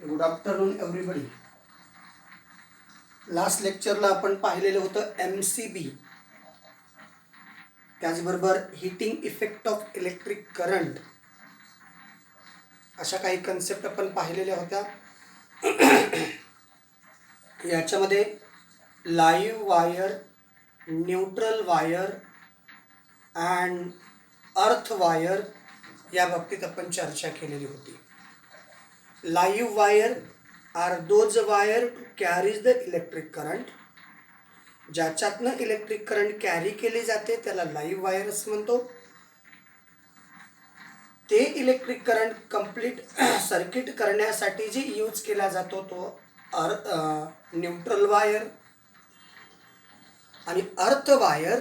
Good afternoon everybody. Last लेक्चरला आपण पाहिलेलं होतं MCB, त्याचबरोबर heating effect of electric current, अशा काही कन्सेप्ट आपण पाहिलेल्या होत्या. याच्यामध्ये live wire, neutral wire and earth wire या बाबतीत आपण चर्चा केलेली होती. Live wire are those wire to carries the electric current. ज्याच्यातनं इलेक्ट्रिक करंट कॅरी केले जाते त्याला लाईव्ह वायर असं म्हणतो. ते इलेक्ट्रिक करंट कंप्लीट सर्किट करण्यासाठी जे यूज केला जातो तो न्यूट्रल वायर. आणि अर्थ वायर,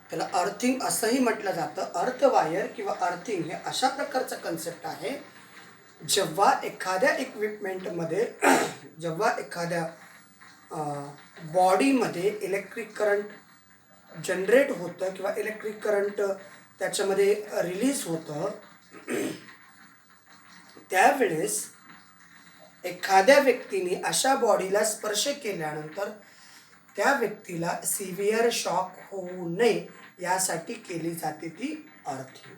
त्याला अर्थिंग असंही म्हटलं जातं. अर्थ वायर किंवा अर्थिंग हे अशा प्रकारचं कन्सेप्ट आहे, जेव्हा एखाद्या इक्विपमेंटमध्ये जेव्हा एखाद्या बॉडीमध्ये इलेक्ट्रिक करंट जनरेट होतं किंवा इलेक्ट्रिक करंट त्याच्यामध्ये रिलीज होतं, त्यावेळेस एखाद्या व्यक्तीने अशा बॉडीला स्पर्श केल्यानंतर त्या व्यक्तीला सिव्हिअर शॉक होऊ नये यासाठी केली जाते ती अर्थिंग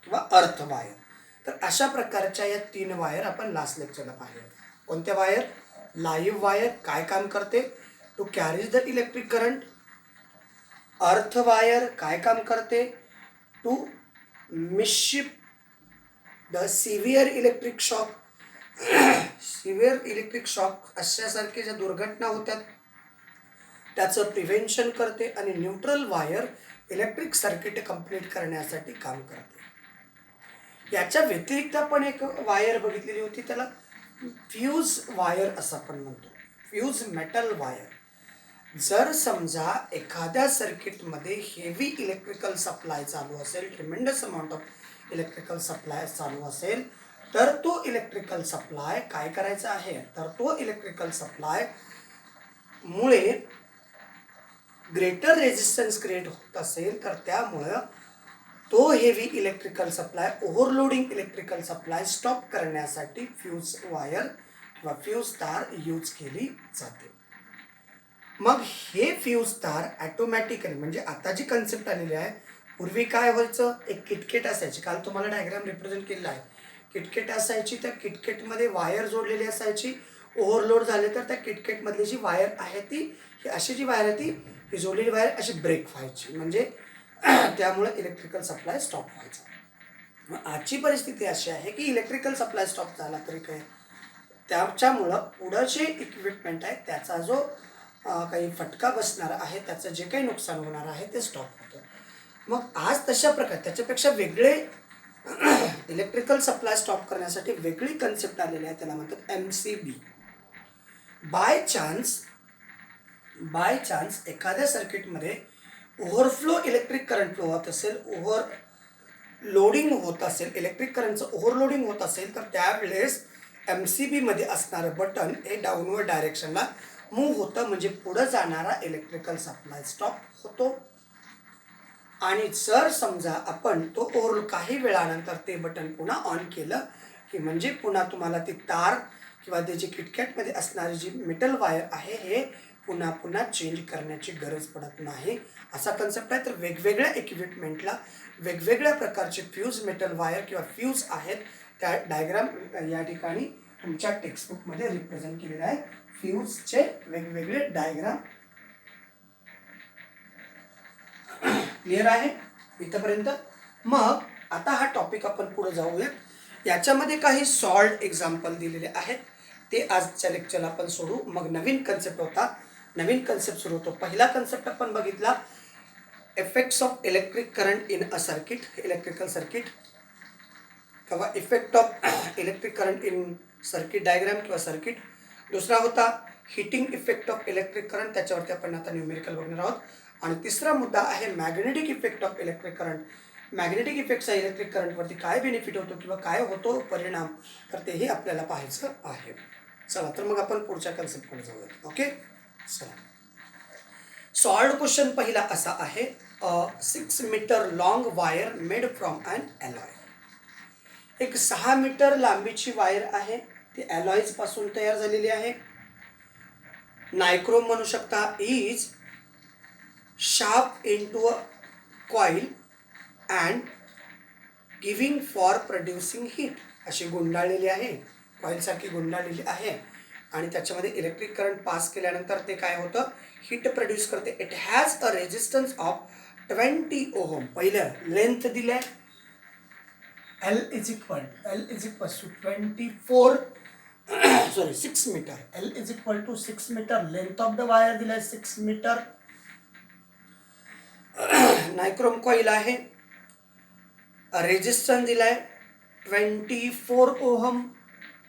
किंवा अर्थ वायर. तर अशा प्रकारच्या या 3 वायर आपण लास्ट लेक्चरला पाहिल्या. कोणत्या वायर? लाईव्ह वायर काय काम करते? To carries the electric current. Earth wire काय काम करते? टू मिसशिप the severe electric shock. Severe electric shock अशासारखे ज्या दुर्घटना होत्यात त्याचं प्रिव्हेन्शन करते. आणि neutral wire electric circuit complete करण्यासाठी काम करते. याच्या व्यतिरिक्त आपण एक वायर बघितलेली होती, त्याला फ्यूज वायर असं आपण म्हणतो. Fuse metal wire. जर समजा एखाद्या सर्किटमध्ये हेवी इलेक्ट्रिकल सप्लाय चालू असेल, tremendous amount of electrical supply चालू असेल, तर तो इलेक्ट्रिकल सप्लाय काय करायचा आहे? तर तो इलेक्ट्रिकल सप्लाय मुळे ग्रेटर रेजिस्टन्स क्रिएट होत असेल तर त्यामुळं तो heavy electrical supply, overloading electrical supply stop करण्यासाठी फ्यूज वायर किंवा फ्यूज तार यूज केली जाते. मग हे फ्यूज तार ॲटोमॅटिकली, म्हणजे आता जी कन्सेप्ट आलेली आहे, पूर्वी काय व्हायचं, एक किटकेट असायची. काल तुम्हाला डायग्राम रिप्रेझेंट केलेला आहे. किटकेट असायची, त्या किटकेटमध्ये वायर जोडलेली असायची. ओव्हरलोड झाले तर त्या किटकेटमधली जी वायर आहे ती, ही अशी जी वायर आहे ती, ही जोडलेली वायर अशी ब्रेक व्हायची, म्हणजे त्यामुळे इलेक्ट्रिकल सप्लाय स्टॉप व्हायचा. मग आजची परिस्थिती अशी आहे की इलेक्ट्रिकल सप्लाय स्टॉप झाला तरी काय, त्याच्यामुळं पुढं जे इक्विपमेंट आहे त्याचा जो काही फटका बसणार आहे, त्याचं जे काही नुकसान होणार आहे ते स्टॉप होतं. मग आज तशा प्रकारे त्याच्यापेक्षा वेगळे इलेक्ट्रिकल सप्लाय स्टॉप करण्यासाठी वेगळी कन्सेप्ट आलेली आहे, त्याला म्हणतात MCB. बाय चान्स एखाद्या सर्किटमध्ये ओव्हरफ्लो इलेक्ट्रिक करंट फ्लो होत असेल, लोडिंग होत असेल, इलेक्ट्रिक करंटचं ओव्हरलोडिंग होत असेल, तर त्यावेळेस MCB मध्ये असणारं बटन हे डाऊनवर्ड डायरेक्शनला मूव्ह होतं, म्हणजे पुढं जाणारा इलेक्ट्रिकल सप्लाय स्टॉप होतो. आणि जर समजा आपण तो काही वेळानंतर ते बटन पुन्हा ऑन केलं की म्हणजे पुन्हा तुम्हाला ती तार किंवा त्याची किटकॅटमध्ये असणारी जी मेटल वायर आहे हे पुन्हा चेंज करण्याची गरज पडत नाही, असा कन्सेप्ट आहे. तर वेगवेगळ्या इक्विपमेंटला वेगवेगळ्या प्रकारचे फ्यूज मेटल वायर किंवा फ्यूज आहेत. त्या डायग्राम या ठिकाणी तुमच्या टेक्स्टबुकमध्ये रिप्रेझेंट केलेला आहे. फ्यूजचे वेगवेगळे डायग्राम. क्लिअर आहे इथंपर्यंत? मग आता हा टॉपिक आपण पुढे जाऊया. याच्यामध्ये काही सॉल्ड एक्झाम्पल दिलेले आहेत, ते आजच्या लेक्चरला आपण सोडू. मग नवीन कन्सेप्ट सुरू होतो. पहिला कन्सेप्ट आपण बघितला, effects of electric current in a circuit, electrical circuit किंवा effect of electric current in circuit diagram किंवा सर्किट. दुसरा होता heating effect of electric current, त्याच्यावरती आपण आता न्यूमेरिकल बघणार आहोत. आणि तिसरा मुद्दा आहे magnetic effect of electric current. Magnetic इफेक्टचा इलेक्ट्रिक करंटवरती काय बेनिफिट होतो किंवा काय होतो परिणाम, तर तेही आपल्याला पाहायचं आहे. चला तर मग आपण पुढच्या कन्सेप्टकडे जाऊया. ओके, चला. सॉल्व्ड क्वेश्चन पहिला असा आहे, 6 metre long wire made from an alloy. एक 6 मीटर लांबीची वायर आहे ती alloys पासून तयार झालेली आहे. नायक्रोम म्हणू शकता is sharp into a coil and giving for producing heat. अशी गुंडाळलेली आहे, कॉईलसारखी गुंडाळलेली आहे आणि त्याच्यामध्ये इलेक्ट्रिक करंट पास केल्यानंतर ते काय होतं, हीट प्रोड्यूस करते. It has a resistance of 20 ohm. पहिलं लेंथ दिले L is equal to 24 sorry 6 metre. L is equal to 6 metre. Length of the wire दिलाय 6 मीटर. नायक्रोम कॉईल आहे. रेजिस्टन्स दिलाय 24 ohm.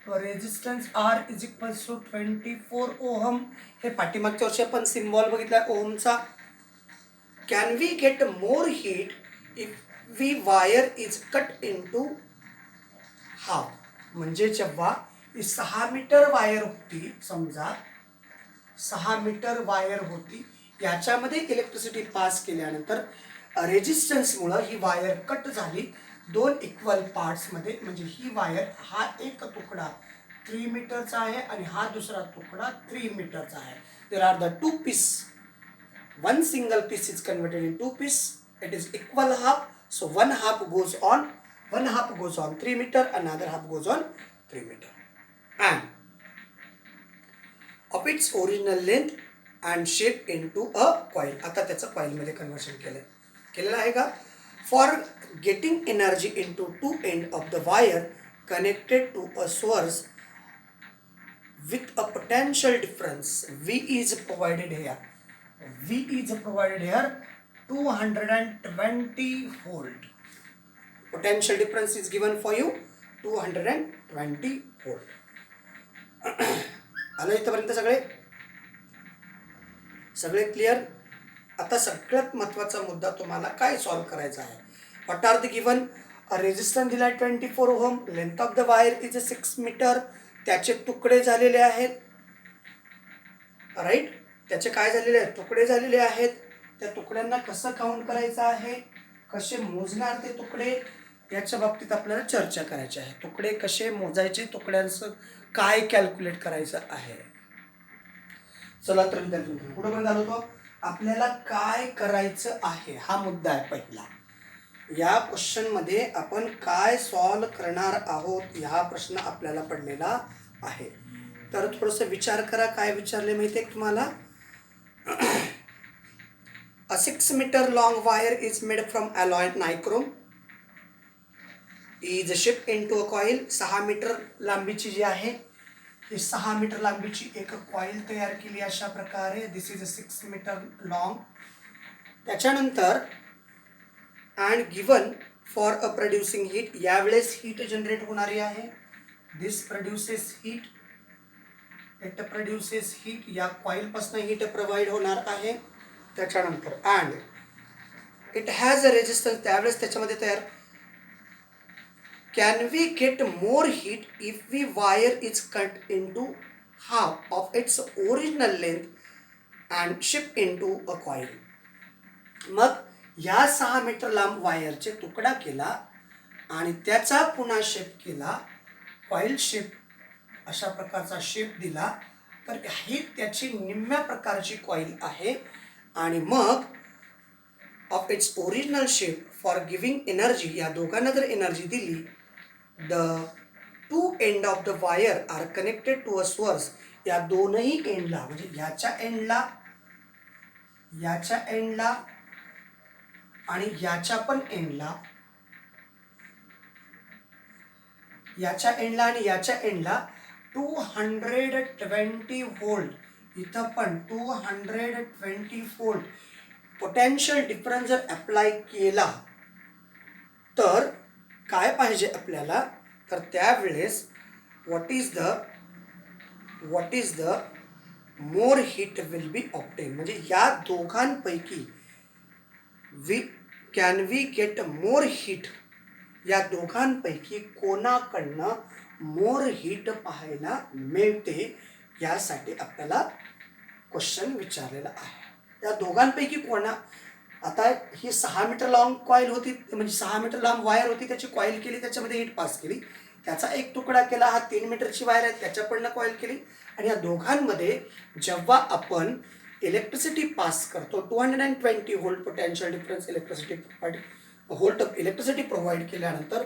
Resistance R is equal to 24 ohm. हे पाठीमागच्या वर्षी आपण symbol बघितला ओहमचा. Can we get more heat if we wire is cut into half. म्हणजे जेव्हा 6 मीटर वायर होती, समजा 6 मीटर वायर होती, याच्यामध्ये इलेक्ट्रिसिटी पास केल्यानंतर रेजिस्टन्समुळं ही वायर कट झाली 2 इक्वल पार्ट्समध्ये. म्हणजे ही वायर, हा एक तुकडा 3 मीटरचा आहे आणि हा दुसरा तुकडा 3 मीटरचा आहे. There are the 2 piece. One single piece is converted in 2 piece. It is equal half. So one half goes on 3 meter, another half goes on 3 meter. And of its original length and shape into a coil. आता त्याचं coil मध्ये conversion केलेलं आहे का? For getting energy into two end of the wire connected to a source with a potential difference, V is provided here. V is provided here 220 volt. Potential difference is given for you 220 volt. आलं इथपर्यंत सगळे clear. आता सगळ्यात महत्त्वाचा मुद्दा तुम्हाला काय solve करायचा आहे. What are the given. Resistance दिला 24 ohm. Length of the wire is 6 metre. त्याचे तुकडे झालेले आहेत, राईट. त्याचे काय झालेले आहेत, तुकडे झालेले आहेत. त्या तुकड्यांना कसं काउंट करायचं आहे, कसे मोजणार ते तुकडे, याच्या बाबतीत आपल्याला चर्चा करायची आहे. तुकडे कसे मोजायचे, तुकड्यांचं काय कॅल्क्युलेट करायचं आहे. चला तर विद्यार्थी पुढे पण झालो होतो. आपल्याला काय करायचं आहे हा मुद्दा आहे पहिला. या क्वेश्चन मध्ये आपण काय सॉल्व करणार आहोत, हा प्रश्न आपल्याला पडलेला आहे. तर थोडंसं विचार करा. काय विचारले माहिती आहे तुम्हाला. A 6 meter long wire is made from alloy nichrome. Is shipped into a coil. 6 metre लांबीची जी आहे, ही 6 मीटर लांबीची एक कॉईल तयार केली अशा प्रकारे. This is 6 metre long. त्याच्यानंतर and given for a producing heat. यावेळेस हीट जनरेट होणारी आहे. This produces heat. It produces heat. या कॉईलपासून हीट प्रोव्हाइड होणार आहे. त्याच्यानंतर and it has a resistance. त्यावेळेस त्याच्यामध्ये तयार. Can we get more heat if we wire is cut into half of its original length and shift into a coil. मग या 6 मीटर लांब वायरचे तुकडा केला आणि त्याचा पुन्हा शेप केला, कॉईल शेप अशा प्रकारचा शेप दिला, तर ही त्याची निम्म्या प्रकारची कॉईल आहे. आणि मग of its original shape for giving energy, या दोघांना जर एनर्जी दिली, the two end of the wire are connected to a source. या दोनही एंडला, म्हणजे याच्या एंडला आणि याच्या पण एंडला, याच्या एंडला आणि याच्या एंडला 220 व्होल्ट. इथं पण 220 व्होल्ट पोटेन्शियल डिफरन्स जर अप्लाय केला तर काय पाहिजे आपल्याला, तर त्यावेळेस what is the more heat will be obtain. म्हणजे या दोघांपैकी can we get more heat, या दोघांपैकी कोणाकडनं मोर हीट पाहायला मिळते, यासाठी आपल्याला क्वेश्चन विचारलेला आहे. या दोघांपैकी आता ही 6 मीटर लॉंग कॉईल होती, म्हणजे 6 मीटर लांब वायर होती, त्याची कॉईल केली, त्याच्यामध्ये हीट पास केली. त्याचा एक तुकडा केला, हा 3 मीटरची वायर आहे त्याच्याकडनं कॉईल केली, आणि या दोघांमध्ये जेव्हा आपण इलेक्ट्रिसिटी पास करतो 220 volt potential difference electricity provide केल्यानंतर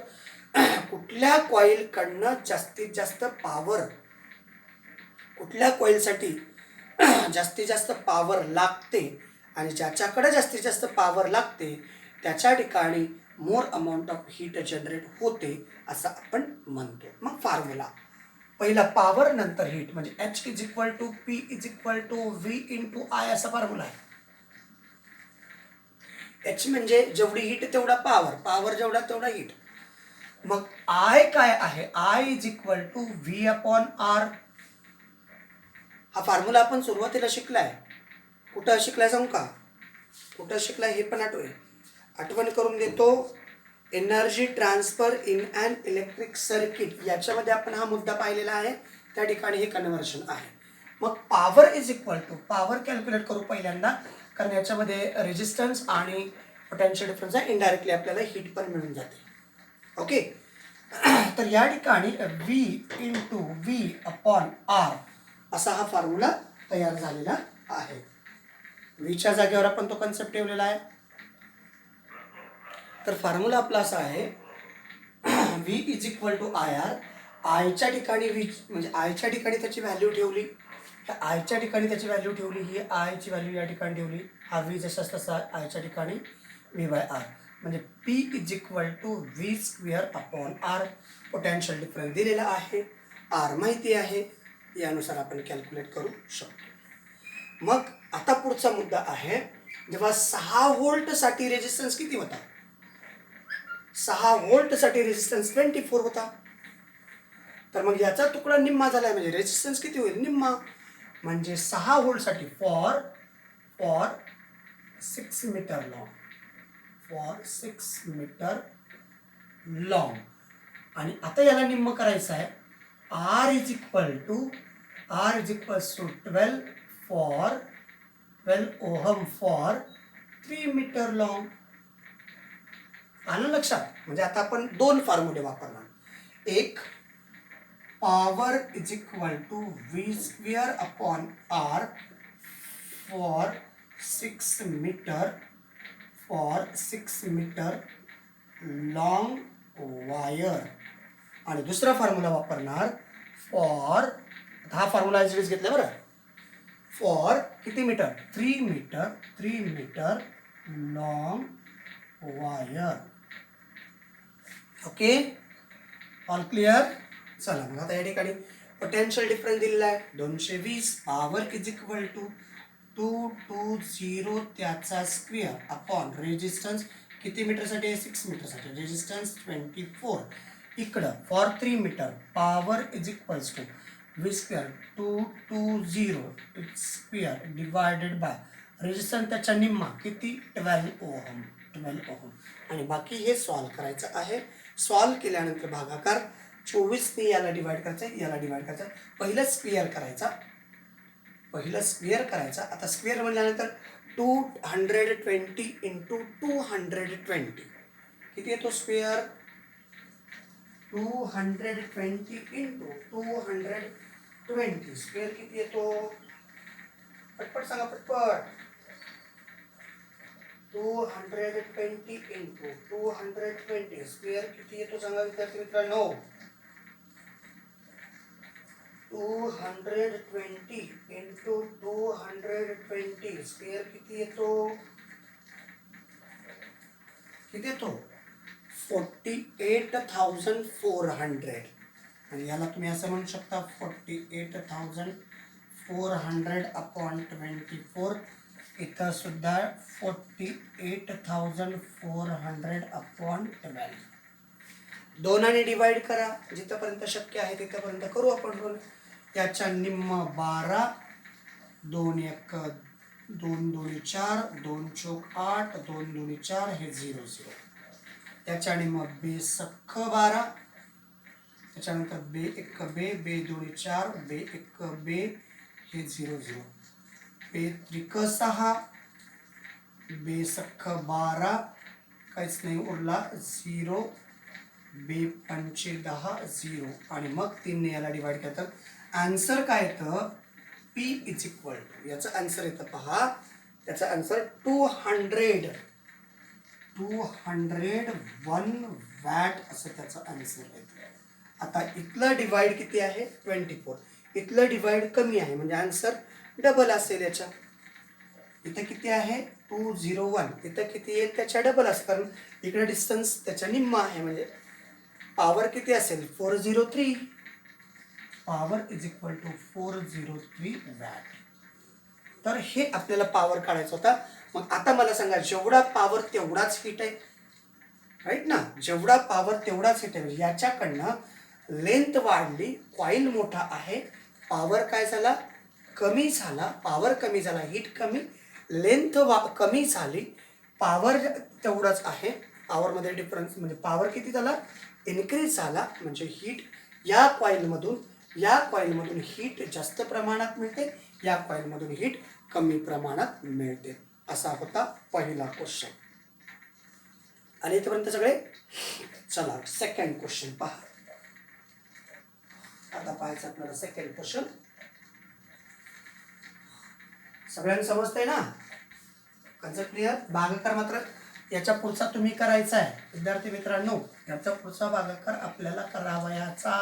कुठल्या कॉईलकडनं जास्तीत जास्त पॉवर, कुठल्या कॉईलसाठी जास्तीत जास्त पॉवर लागते आणि ज्याच्याकडे जास्तीत जास्त पॉवर लागते त्याच्या ठिकाणी मोर अमाऊंट ऑफ हीट जनरेट होते असं आपण म्हणतो. मग फॉर्म्युला पहिला पॉवर नंतर हीट म्हणजे H is equal to P is equal to V into I असा फॉर्म्युला आहे. H म्हणजे जेवढी हीट तेवढा पॉवर, पॉवर जेवढा तेवढा हीट. मग आय काय आहे, I is equal to V upon R. हा फॉर्म्युला आपण सुरुवातीला शिकलाय. कुठं शिकलाय सांगू का, कुठं शिकलाय हे पण आठवण करून देतो. Energy transfer in an electric circuit याच्यामध्ये आपण हा मुद्दा पाहिलेला आहे, त्या ठिकाणी हे कन्व्हर्शन आहे. मग power is equal to, power calculate करू पहिल्यांदा, कारण याच्यामध्ये रेजिस्टन्स आणि पोटेन्शियल डिफरन्स आहे, इनडायरेक्टली आपल्याला हीट पण मिळून जाते. ओके, तर या ठिकाणी V into V upon R असा हा फॉर्म्युला तयार झालेला आहे. व्हीच्या जागेवर आपण तो कन्सेप्ट ठेवलेला आहे. तर फॉर्म्युला आपला असा आहे V is equal to I R. आयच्या ठिकाणी V म्हणजे आयच्या ठिकाणी त्याची व्हॅल्यू ठेवली, आयच्या ठिकाणी त्याची व्हॅल्यू ठेवली, ही आयची व्हॅल्यू या ठिकाणी ठेवली, हा V जसाच तसा आयच्या ठिकाणी V बाय आर म्हणजे P is equal to V square upon R. Potential difference दिलेला आहे, आर माहिती आहे, यानुसार आपण कॅल्क्युलेट करू शकतो. मग आता पुढचा मुद्दा आहे, जेव्हा 6 व्होल्टसाठी रेजिस्टन्स किती होता, 6 व्होल्टसाठी रेजिस्टन्स 24 होता. तर मग याचा तुकडा निम्मा झालाय म्हणजे रेजिस्टन्स किती होईल, निम्मा. म्हणजे 6 व्होल्टसाठी for 6 metre long, for 6 metre long. आणि आता याला निम्म करायचं आहे, R is equal to 12 for 12 ohm for 3 metre long. आलं लक्षात. म्हणजे आता आपण दोन फॉर्म्युले वापरणार, एक power is equal to V square upon R for 6 metre long wire, आणि दुसरा फॉर्म्युला वापरणार फॉर, हा फॉर्म्युला सिरीज घेतला बरं, फॉर किती metre, 3 metre long wire. Okay, all clear. चला मग आता या ठिकाणी पोटेन्शियल डिफरन्स दिलेला आहे 220, पॉवर इज इक्वल टू 220 त्याचा स्क्वेअर अपॉन रेजिस्टन्स किती मीटरसाठी आहे, 6 मीटरसाठी, रेजिस्टन्स 24. इकडं for 3 metre power is equals to V square 220 square divided by resistance त्याच्या निम्मा किती 12 ओहम. आणि बाकी हे सॉल्व करायचं आहे. सॉल्व केल्यानंतर भागाकार 24ने याला डिवाइड करायचं, याला डिवाइड करायचं, पहिलं स्क्वेअर करायचा. आता स्क्वेअर म्हणल्यानंतर 220 इंटू 220 किती येतो स्क्वेअर, 220 इंटू 220 स्क्वेअर किती येतो, पटपट सांगा पटपट. 220 इंटू 220 स्क्वेअर किती येतो सांगा विद्यार्थी मित्रांनो. 220 इंटू 220 स्क्वेअर किती येतो, 48,400. आणि याला तुम्ही असं म्हणू शकता 48,400 अपॉन 24. इथं सुद्धा 48,400 अपॉन 12. दोनाने डिवाइड करा, जिथपर्यंत शक्य आहे तिथपर्यंत करू आपण. याच्या निम्म 12, 2 1 2 2 4, 2 चौक 8, 2 2 4 हे 0 0. त्याच्या निम्म बे सख्ख 12, त्याच्यानंतर बे 1 बे, बे 2 4, बे 1 बे हे 0 0. बे त्रिक 6, बे सख्ख 12, काहीच नाही उरला 0 बी 5 0 आणि मग 3ने याला डिवाइड केलं तर आन्सर काय येतं P इज इक्वल टू, याचं आन्सर येतं पहा, त्याचं आन्सर 201 वॅट असं त्याचं आन्सर येतं. आता इथलं डिवाइड किती आहे 24, इथलं डिवाइड कमी आहे म्हणजे आन्सर डबल असेल याच्या. इथं किती आहे 201, इथं किती येईल त्याच्या डबल असं, कारण इकडे डिस्टन्स त्याच्या निम्मा आहे म्हणजे पॉवर किती असेल 403, power is equal to 403 watt. तर हे आपल्याला पॉवर काढायचा होता. मग आता मला सांगा जेवढा पॉवर तेवढाच हिट आहे, राईट ना, जेवढा पॉवर तेवढाच हिट आहे. याच्याकडनं लेंथ वाढली, कॉईल मोठा आहे, पॉवर काय झाला कमी झाला, पॉवर कमी झाला, हीट कमी, लेंथ कमी झाली, पॉवर तेवढाच आहे, पॉवरमध्ये डिफरन्स म्हणजे पॉवर किती झाला इन्क्रीज झाला, म्हणजे हीट या कॉईलमधून हीट जास्त प्रमाणात मिळते, या कॉईलमधून हीट कमी प्रमाणात मिळते. असा होता पहिला क्वेश्चन. आणि इथपर्यंत सगळे. चला सेकंड क्वेश्चन पहा. आता पाहायचं आपल्याला सेकंड क्वेश्चन. सगळ्यांना समजतंय ना, कन्सेप्ट क्लिअर. भागाकार मात्र याच्या पुढचा तुम्ही करायचा आहे विद्यार्थी मित्रांनो, याचा पुढचा भागाकार आपल्याला करावयाचा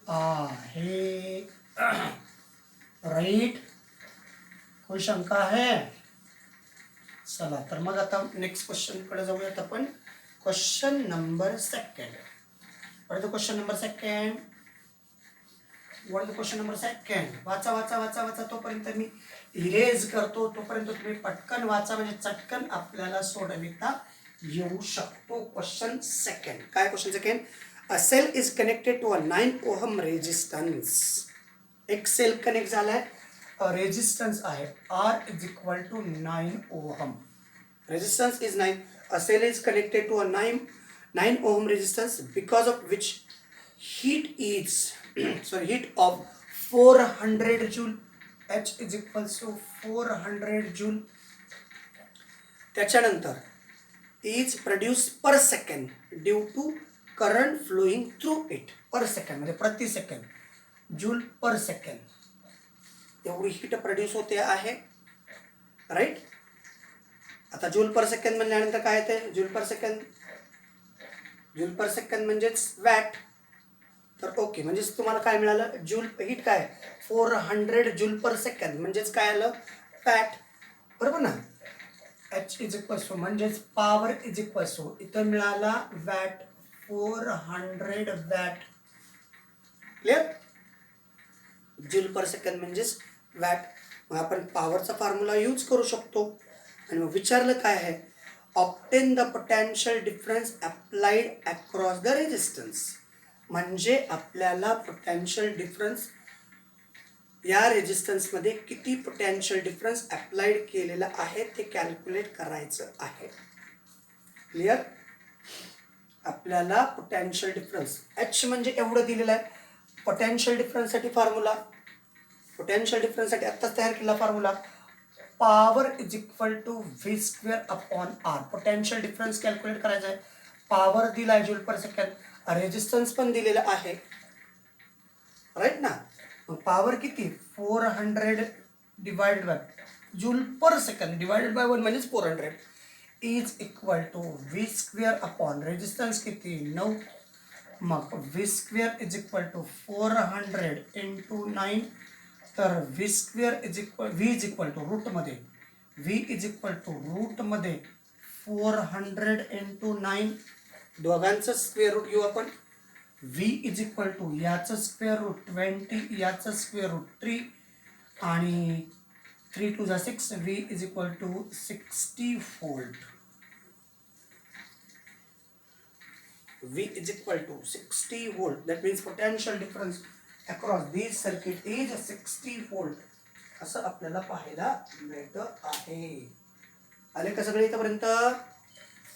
आहे. राईट, कोई शंका है? चला तर मग आता नेक्स्ट क्वेश्चन कडे जाऊयात आपण. Question number second. What is the question number second? What is the question number second? वाचा वाचा वाचा वाचा, तोपर्यंत मी इरेज करतो, तोपर्यंत तुम्ही पटकन वाचा म्हणजे चटकन आपल्याला सोडविता येऊ शकतो. Question second. काय question second? A cell is connected to a 9 ohm resistance. एक सेल कनेक्ट झालाय, रेजिस्टन्स आहे R is equal to 9 ohm. Resistance is 9. A cell is connected to a 9 ohm resistance because of which heat of 400 joule. H is equals to 400 joule. त्याच्यानंतर is produced per second due to current flowing through it. Per second म्हणजे प्रति second, joule per second एवढी heat produce होते आहे, right. आता joule per second म्हणल्यानंतर काय येते, जूल पर सेकंड म्हणजेच वॅट. तर ओके, म्हणजेच तुम्हाला काय मिळालं, जूल हीट काय 400 जूल पर सेकंड म्हणजेच काय आलं वॅट, बरोबर ना. H इज इक्वल्स टू म्हणजेच पॉवर इज इक्वल्स टू इथं मिळाला watt, 400 watt. Clear. Joule per second म्हणजेच वॅट. मग आपण पॉवरचा फॉर्म्युला यूज करू शकतो. आणि मग विचारलं काय आहे, obtain the potential difference applied across the resistance. म्हणजे आपल्याला पोटेन्शियल डिफरन्स या रेजिस्टन्समध्ये किती पोटेन्शियल डिफरन्स अप्लाइड केलेला आहे ते कॅल्क्युलेट करायचं आहे. क्लिअर. आपल्याला पोटेन्शियल डिफरन्स H म्हणजे एवढं दिलेलं आहे. पोटेन्शियल डिफरन्ससाठी फॉर्म्युला, पोटेन्शियल डिफरन्ससाठी आत्ताच तयार केला formula, power is equal to V square upon R. Potential difference calculate करायचा आहे. पॉवर दिला आहे जूल पर सेकंड, रेजिस्टन्स पण दिलेला आहे, राईट ना. पॉवर किती 400 divided by joule per second divided by 1 म्हणजेच 400 is equal to V square upon resistance किती 9. मग V square is equal to 400 into 9. तर V square is equal, V is equal to रूटमध्ये, व्ही इज इक्वल टू रूटमध्ये 400 into 9. दोघांचं square root घेऊ आपण. V is equal to याचं square root 20, याचं स्क्वेअर रूट 3 आणि 3 to 6. V is equal to 60 volt. V is equal to 60 volt. That means potential difference across these circuit is 60 volt. असं आपल्याला पाहायला मिळतं आहे. आले का सगळे इथपर्यंत?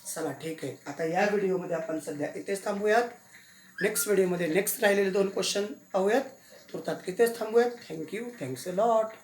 चला ठीक आहे. आता या व्हिडिओमध्ये आपण सध्या इथेच थांबूयात. नेक्स्ट व्हिडिओमध्ये नेक्स्ट राहिलेले 2 क्वेश्चन पाहूयात. तुर्तात इथेच थांबूयात. थँक्यू. Thanks a lot.